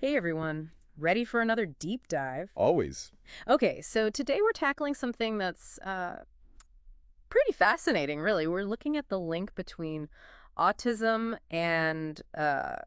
Hey everyone, ready for another deep dive? Always. Okay, so today we're tackling something that's pretty fascinating, really. We're looking at the link between autism and, The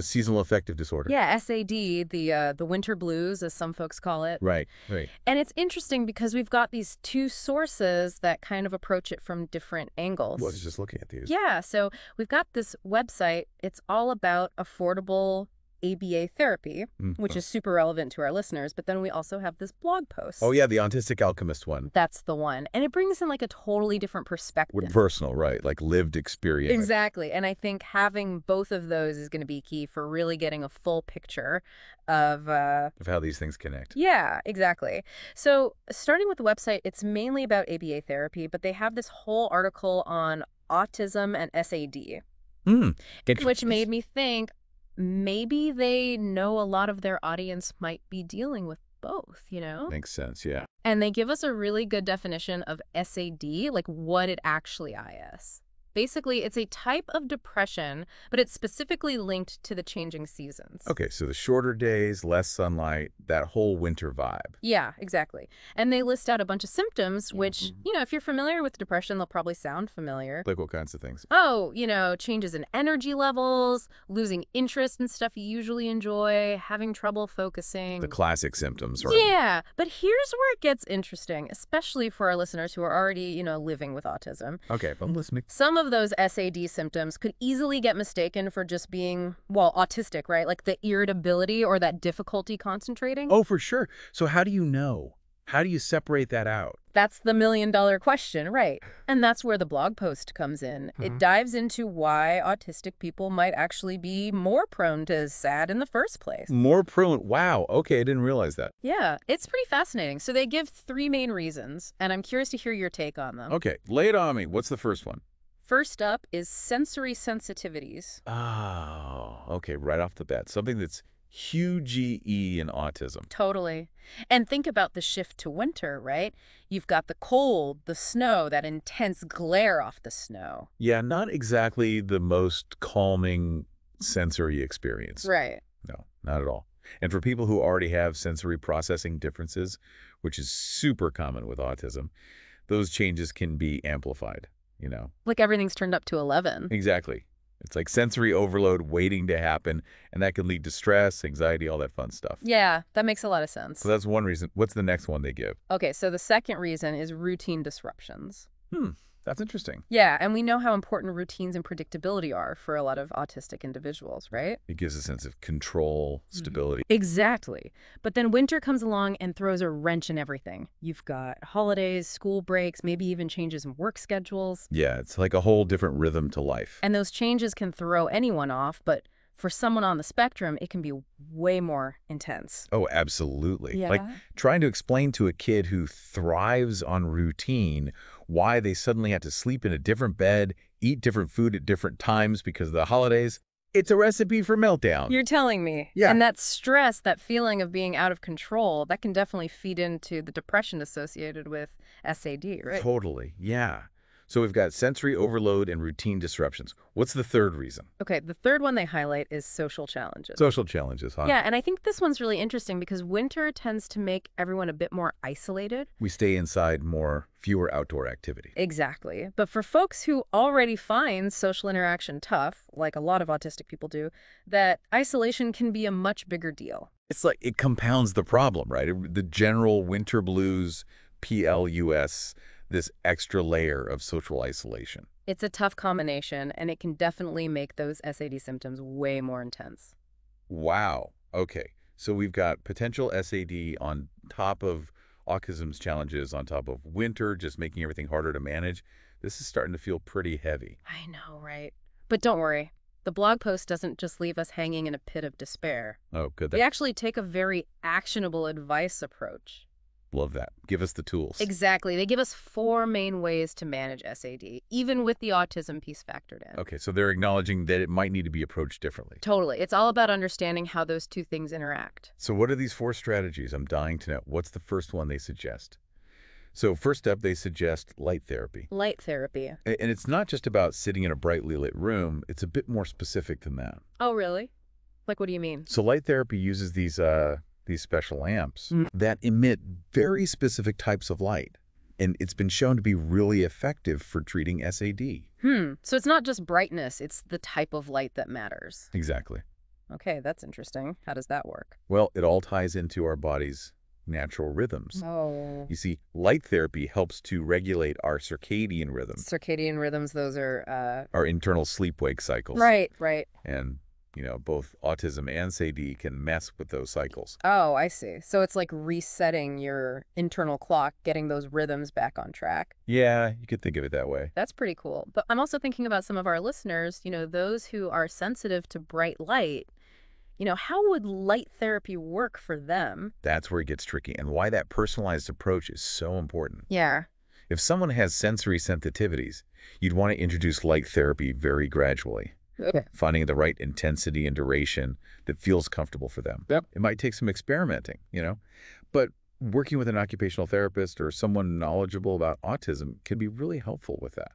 seasonal affective disorder. yeah, SAD, the winter blues, as some folks call it. Right, right. And it's interesting because we've got these two sources that kind of approach it from different Well, I was angles. just looking at these. Yeah, so we've got this website. It's all about affordable ABA therapy, which Mhm. is super relevant to our listeners. But then we also have this blog Oh, post. yeah, the autistic alchemist one. That's the one. And it brings in like a totally different With perspective. personal, right? Like lived experience. Exactly. And I think having both of those is going to be key for really getting a full picture of, Of how these things connect. yeah, exactly. So starting with the website, it's mainly about ABA therapy, but they have this whole article on autism and SAD, Hmm. which Interesting. made me think maybe they know a lot of their audience might be dealing with both, you know? Makes sense, yeah. And they give us a really good definition of SAD, like what it actually is. Basically, it's a type of depression, but it's specifically linked to the changing seasons. Okay, so the shorter days, less sunlight, that whole winter vibe. Yeah, exactly. And they list out a bunch of symptoms, which, Mhm. if you're familiar with depression, they'll probably sound familiar. Like what kinds of things? Oh, changes in energy levels, losing interest in stuff you usually enjoy, having trouble focusing. The classic symptoms, right? Yeah, but here's where it gets interesting, especially for our listeners who are already, living with autism. Okay, I'm listening. Some of those SAD symptoms could easily get mistaken for just being, well, autistic, right? Like the irritability or that difficulty concentrating. Oh, for sure. So how do you know? How do you separate that out? That's the million-dollar question, right? And that's where the blog post comes in. It dives into why autistic people might actually be more prone to SAD in the first place. More prone. Wow. Okay, I didn't realize that. Yeah, it's pretty fascinating. So they give three main reasons, and I'm curious to hear your take on them. Okay, lay it on me. What's the first one? First up is sensory sensitivities. Oh, okay, right off the bat. Something that's huge in autism. Totally. And think about the shift to winter, right? You've got the cold, the snow, that intense glare off the snow. Yeah, not exactly the most calming sensory experience. Right. No, not at all. And for people who already have sensory processing differences, which is super common with autism, those changes can be amplified. Like everything's turned up to 11. Exactly. It's like sensory overload waiting to happen, and that can lead to stress, anxiety, all that fun stuff. Yeah, that makes a lot of sense. So that's one reason. What's the next one they give? Okay, so the second reason is routine disruptions. That's interesting. Yeah, and we know how important routines and predictability are for a lot of autistic individuals, right? It gives a sense of control, stability. Exactly. But then winter comes along and throws a wrench in everything. You've got holidays, school breaks, maybe even changes in work schedules. Yeah, it's like a whole different rhythm to life. And those changes can throw anyone off, but for someone on the spectrum, it can be way more intense. Oh, absolutely. Yeah. Like trying to explain to a kid who thrives on routine why they suddenly have to sleep in a different bed, eat different food at different times because of the holidays. It's a recipe for meltdown. You're telling me. Yeah. And that stress, that feeling of being out of control, that can definitely feed into the depression associated with SAD, right? Totally. Yeah. So we've got sensory overload and routine disruptions. What's the third reason? Okay, the third one they highlight is social challenges. Social challenges, huh? Yeah, and I think this one's really interesting because winter tends to make everyone a bit more isolated. We stay inside more, fewer outdoor activity. Exactly. But for folks who already find social interaction tough, like a lot of autistic people do, that isolation can be a much bigger deal. It's like it compounds the problem, right? The general winter blues, PLUS, this extra layer of social isolation. It's a tough combination, and it can definitely make those SAD symptoms way more intense. Wow. Okay. So we've got potential SAD on top of autism's challenges, on top of winter, just making everything harder to manage. This is starting to feel pretty heavy. I know, right? But don't worry. The blog post doesn't just leave us hanging in a pit of despair. Oh, good. They actually take a very actionable advice approach. Love that. Give us the tools. Exactly. They give us 4 main ways to manage SAD, even with the autism piece factored in. Okay, so they're acknowledging that it might need to be approached differently. Totally. It's all about understanding how those two things interact. So what are these 4 strategies? I'm dying to know. What's the first one they suggest? So first up, they suggest light therapy. Light therapy. And it's not just about sitting in a brightly lit room. It's a bit more specific than that. Oh, really? Like, what do you mean? So light therapy uses these special lamps that emit very specific types of light. And it's been shown to be really effective for treating SAD. So it's not just brightness, it's the type of light that matters. Exactly. Okay, that's interesting. How does that work? Well, it all ties into our body's natural rhythms. Oh. You see, light therapy helps to regulate our circadian rhythms, Circadian rhythms, those are, our internal sleep-wake cycles. right. And, both autism and SAD can mess with those cycles. Oh, I see. So it's like resetting your internal clock, getting those rhythms back on track. Yeah, you could think of it that way. That's pretty cool. But I'm also thinking about some of our listeners, those who are sensitive to bright light. How would light therapy work for them? That's where it gets tricky and why that personalized approach is so important. Yeah. If someone has sensory sensitivities, you'd want to introduce light therapy very gradually, Okay. finding the right intensity and duration that feels comfortable for them. Yep. It might take some experimenting, but working with an occupational therapist or someone knowledgeable about autism can be really helpful with that.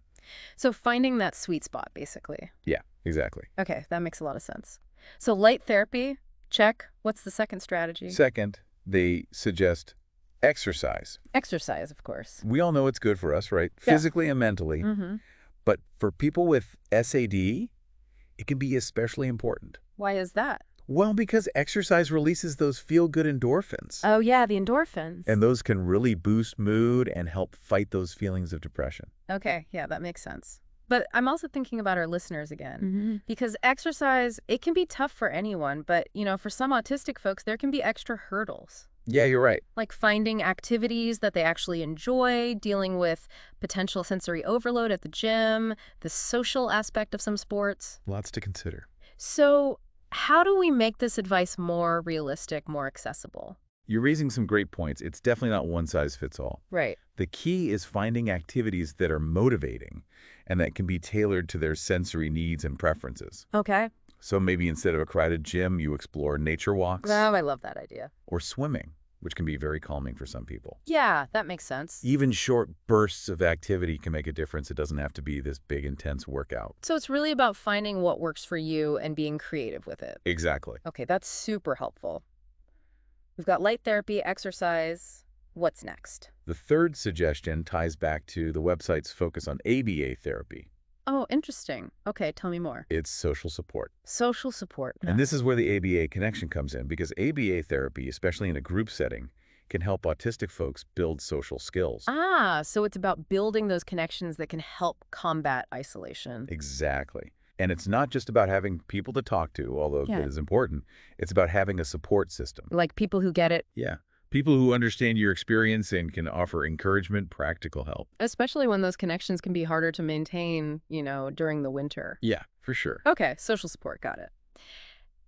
So finding that sweet spot, basically. Yeah, exactly. Okay, that makes a lot of sense. So light therapy, check. What's the second strategy? Second, they suggest exercise. Exercise, of course. We all know it's good for us, right? Yeah. Physically and mentally. But for people with SAD, it can be especially important. Why is that? Well, because exercise releases those feel-good endorphins. Oh, yeah, the endorphins. And those can really boost mood and help fight those feelings of depression. Okay, yeah, that makes sense. But I'm also thinking about our listeners again, because exercise, it can be tough for anyone, but, for some autistic folks, there can be extra hurdles. Yeah, you're right. Like finding activities that they actually enjoy, dealing with potential sensory overload at the gym, the social aspect of some sports. Lots to consider. So how do we make this advice more realistic, more accessible? You're raising some great points. It's definitely not one size fits all. Right. The key is finding activities that are motivating and that can be tailored to their sensory needs and preferences. Okay. So maybe instead of a crowded gym, you explore nature walks Oh, I love that idea. or swimming, which can be very calming for some people. Yeah, that makes sense. Even short bursts of activity can make a difference. It doesn't have to be this big, intense workout. So it's really about finding what works for you and being creative with it. Exactly. Okay, that's super helpful. We've got light therapy, exercise. What's next? The third suggestion ties back to the website's focus on ABA therapy. Oh, interesting. Okay, tell me more. It's social support. Social support. And this is where the ABA connection comes in, because ABA therapy, especially in a group setting, can help autistic folks build social skills. Ah, so it's about building those connections that can help combat isolation. Exactly. And it's not just about having people to talk to, although Yeah. that is important. It's about having a support system. Like people who get it, Yeah. People who understand your experience and can offer encouragement, practical help. especially when those connections can be harder to maintain, during the winter. Yeah, for sure. Okay, social support, got it.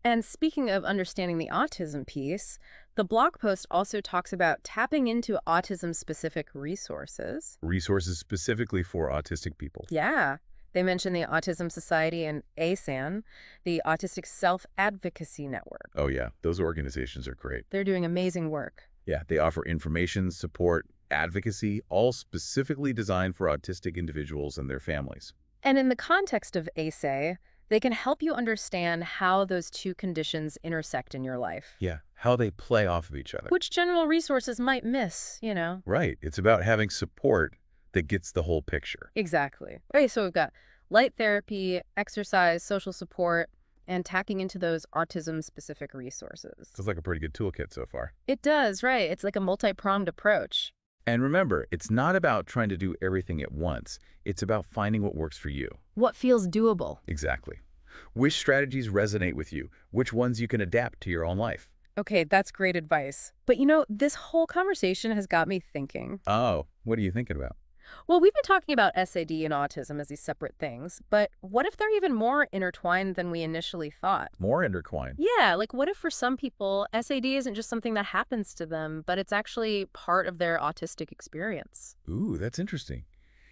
And speaking of understanding the autism piece, the blog post also talks about tapping into autism-specific resources. Resources specifically for autistic people. Yeah. They mention the Autism Society and ASAN, the Autistic Self-Advocacy Network. Oh, yeah. Those organizations are great. They're doing amazing work. Yeah, they offer information, support, advocacy, all specifically designed for autistic individuals and their families. And in the context of ASA, they can help you understand how those two conditions intersect in your life. Yeah, how they play off of each other. Which general resources might miss. Right. It's about having support that gets the whole picture. Exactly. Okay, so we've got light therapy, exercise, social support, and tacking into those autism-specific resources. Sounds like a pretty good toolkit so far. It does, right. It's like a multi-pronged approach. And remember, it's not about trying to do everything at once. It's about finding what works for you. What feels doable? Exactly. Which strategies resonate with you? Which ones you can adapt to your own life? Okay, that's great advice. But this whole conversation has got me thinking. Oh, what are you thinking about? Well, we've been talking about SAD and autism as these separate things, but what if they're even more intertwined than we initially thought? More intertwined. Yeah, like what if for some people, SAD isn't just something that happens to them, but it's actually part of their autistic experience? Ooh, that's interesting.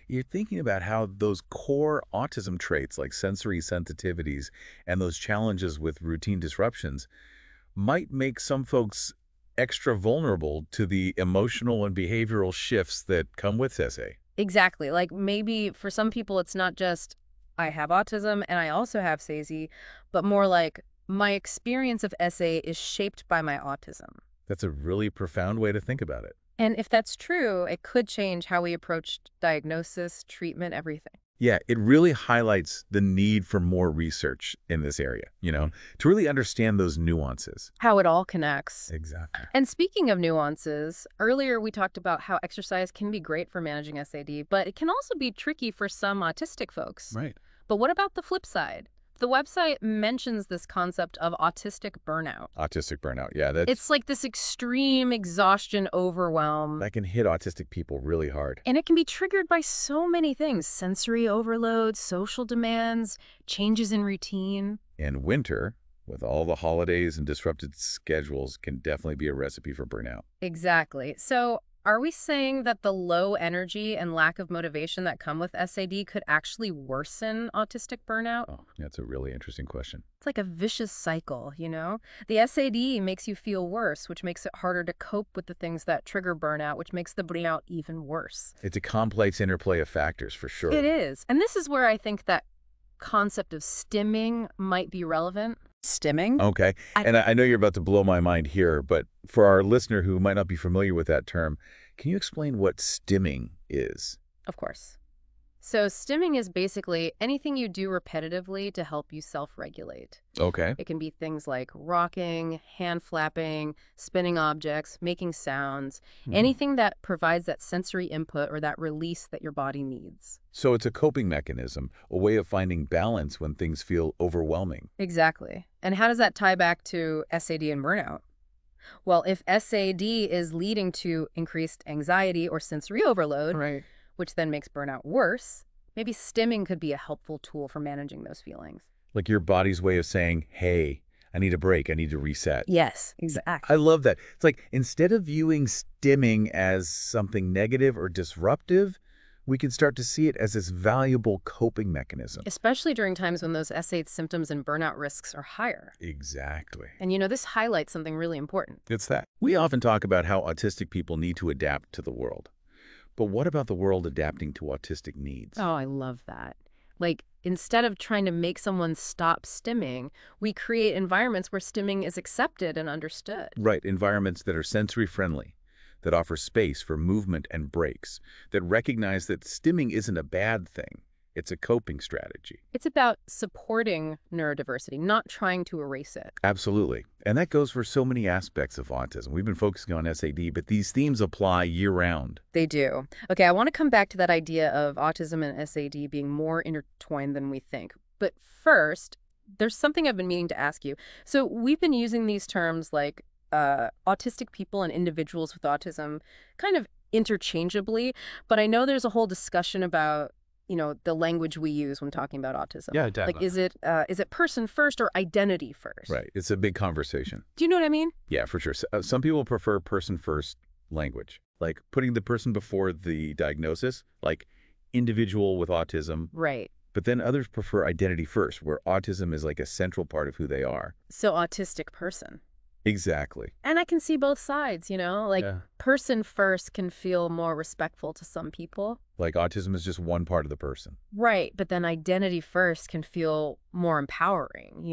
You're thinking about how those core autism traits like sensory sensitivities and those challenges with routine disruptions might make some folks extra vulnerable to the emotional and behavioral shifts that come with SA. Exactly. Like maybe for some people, it's not just, I have autism and I also have SASY, but more like, my experience of SA is shaped by my autism. That's a really profound way to think about it. And if that's true, it could change how we approach diagnosis, treatment, everything. Yeah, it really highlights the need for more research in this area, to really understand those nuances. How it all connects. Exactly. And speaking of nuances, earlier we talked about how exercise can be great for managing SAD, but it can also be tricky for some autistic folks. Right. But what about the flip side? The website mentions this concept of autistic burnout. Autistic burnout, yeah, It's like this extreme exhaustion, overwhelm. that can hit autistic people really hard. And it can be triggered by so many things: sensory overload, social demands, changes in routine. And winter, with all the holidays and disrupted schedules, can definitely be a recipe for burnout. Exactly. So are we saying that the low energy and lack of motivation that come with SAD could actually worsen autistic burnout? Oh, that's a really interesting question. It's like a vicious cycle, The SAD makes you feel worse, which makes it harder to cope with the things that trigger burnout, which makes the burnout even worse. It's a complex interplay of factors, for sure. It is. And this is where I think that concept of stimming might be relevant. Stimming? Okay. And I know you're about to blow my mind here, but for our listener who might not be familiar with that term, can you explain what stimming is? Of course. So stimming is basically anything you do repetitively to help you self-regulate. Okay. It can be things like rocking, hand flapping, spinning objects, making sounds, anything that provides that sensory input or that release that your body needs. So it's a coping mechanism, a way of finding balance when things feel overwhelming. Exactly. And how does that tie back to SAD and burnout? Well, if SAD is leading to increased anxiety or sensory overload, Right. which then makes burnout worse, maybe stimming could be a helpful tool for managing those feelings. Like your body's way of saying, hey, I need a break, I need to reset. Yes, exactly. I love that. It's like instead of viewing stimming as something negative or disruptive, we can start to see it as this valuable coping mechanism. Especially during times when those SAD symptoms and burnout risks are higher. Exactly. And this highlights something really important. It's that. We often talk about how autistic people need to adapt to the world. But what about the world adapting to autistic needs? Oh, I love that. Like, instead of trying to make someone stop stimming, we create environments where stimming is accepted and understood. Right, environments that are sensory friendly, that offer space for movement and breaks, that recognize that stimming isn't a bad thing. It's a coping strategy. It's about supporting neurodiversity, not trying to erase it. Absolutely. And that goes for so many aspects of autism. We've been focusing on SAD, but these themes apply year-round. They do. Okay, I want to come back to that idea of autism and SAD being more intertwined than we think. But first, there's something I've been meaning to ask you. So we've been using these terms like autistic people and individuals with autism kind of interchangeably, but I know there's a whole discussion about the language we use when talking about autism. Yeah, definitely. Like, is it person first or identity first? Right. It's a big conversation. Do you know what I mean? Yeah, for sure. Some people prefer person-first language, like putting the person before the diagnosis, like individual with autism. Right. But then others prefer identity first, where autism is like a central part of who they are. So autistic person. Exactly. And I can see both sides, like Yeah. person first can feel more respectful to some people. Like autism is just one part of the person. Right. But then identity first can feel more empowering,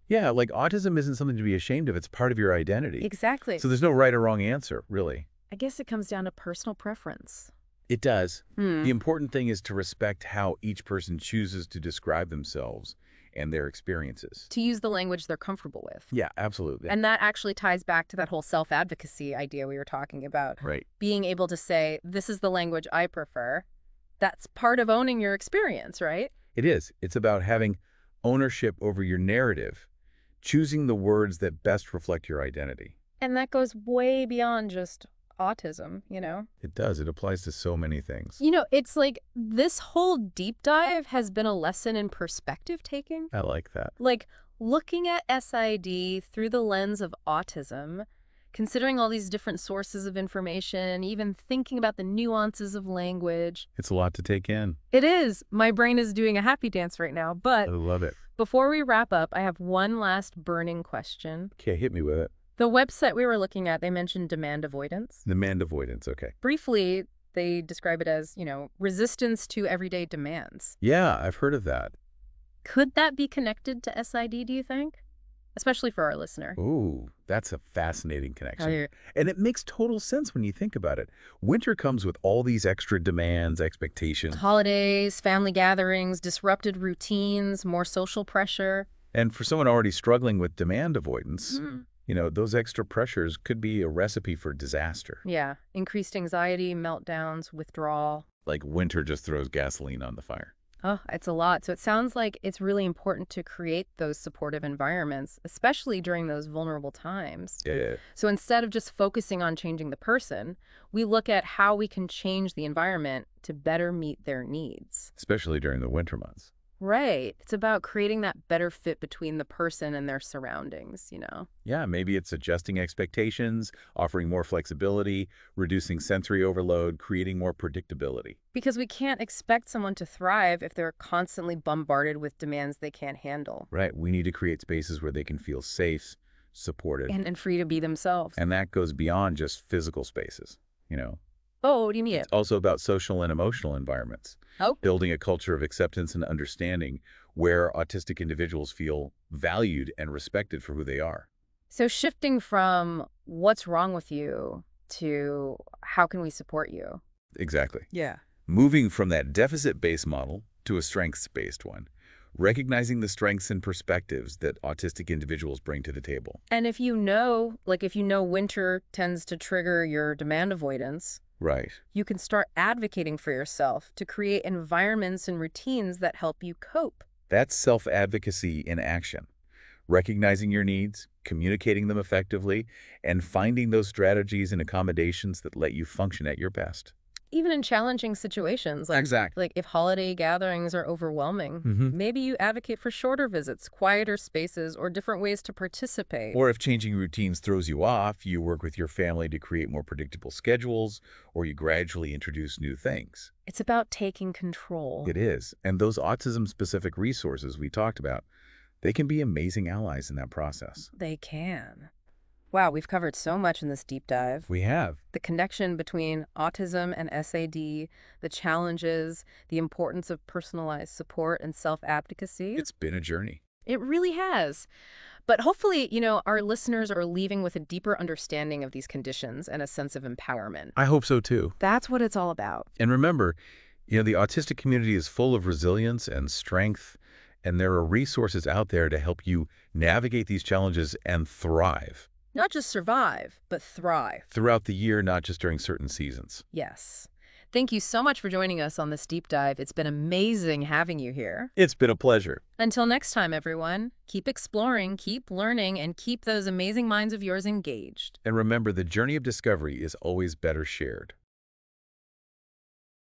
Yeah, like autism isn't something to be ashamed of. It's part of your identity. Exactly. So there's no right or wrong answer, really. I guess it comes down to personal preference. It does. The important thing is to respect how each person chooses to describe themselves and their experiences. To use the language they're comfortable with. Yeah, absolutely. And that actually ties back to that whole self-advocacy idea we were talking about. Right. Being able to say, this is the language I prefer. That's part of owning your experience, right? It is. It's about having ownership over your narrative, choosing the words that best reflect your identity. And that goes way beyond just autism, It does. It applies to so many things. It's like this whole deep dive has been a lesson in perspective taking. I like that. Like looking at SID through the lens of autism, considering all these different sources of information, even thinking about the nuances of language. It's a lot to take in. It is. My brain is doing a happy dance right now. But I love it. before we wrap up, I have one last burning question. Okay, hit me with it. The website we were looking at, they mentioned demand avoidance. Demand avoidance, okay. Briefly, they describe it as, resistance to everyday demands. Yeah, I've heard of that. Could that be connected to SID, do you think? especially for our listener. Ooh, that's a fascinating Oh, connection. And it makes total sense when you think about it. Winter comes with all these extra demands, expectations. holidays, family gatherings, disrupted routines, more social pressure. And for someone already struggling with demand avoidance, Mhm. those extra pressures could be a recipe for disaster. Yeah, increased anxiety, meltdowns, withdrawal. Like winter just throws gasoline on the fire. Oh, it's a lot. So it sounds like it's really important to create those supportive environments, especially during those vulnerable times. Yeah. So instead of just focusing on changing the person, we look at how we can change the environment to better meet their needs. Especially during the winter months. Right. It's about creating that better fit between the person and their surroundings. Yeah, maybe it's adjusting expectations, offering more flexibility, reducing sensory overload, creating more predictability. Because we can't expect someone to thrive if they're constantly bombarded with demands they can't handle Right. We need to create spaces where they can feel safe, supported, and free to be themselves. and that goes beyond just physical spaces. You know, Oh, what do you mean? it's also about social and emotional environments, Oh, building a culture of acceptance and understanding where autistic individuals feel valued and respected for who they are. so shifting from what's wrong with you to how can we support you? Exactly. Yeah. Moving from that deficit-based model to a strengths-based one, recognizing the strengths and perspectives that autistic individuals bring to the table. And if you know winter tends to trigger your demand avoidance, Right. you can start advocating for yourself to create environments and routines that help you cope. That's self-advocacy in action. Recognizing your needs, communicating them effectively, and finding those strategies and accommodations that let you function at your best. Even in challenging situations, like Exactly. like if holiday gatherings are overwhelming, Hmm. maybe you advocate for shorter visits, quieter spaces, or different ways to participate. Or if changing routines throws you off, you work with your family to create more predictable schedules, or you gradually introduce new things. It's about taking control. It is. And those autism-specific resources we talked about, they can be amazing allies in that process. They can. Wow, we've covered so much in this deep dive. We have. The connection between autism and SAD, the challenges, the importance of personalized support and self-advocacy. It's been a journey. It really has. But hopefully, our listeners are leaving with a deeper understanding of these conditions and a sense of empowerment. I hope so too. That's what it's all about. And remember, the autistic community is full of resilience and strength, and there are resources out there to help you navigate these challenges and thrive Not just survive, but thrive. throughout the year, not just during certain seasons. Yes. Thank you so much for joining us on this deep dive. It's been amazing having you here. It's been a pleasure. Until next time, everyone, keep exploring, keep learning, and keep those amazing minds of yours engaged. And remember, the journey of discovery is always better shared.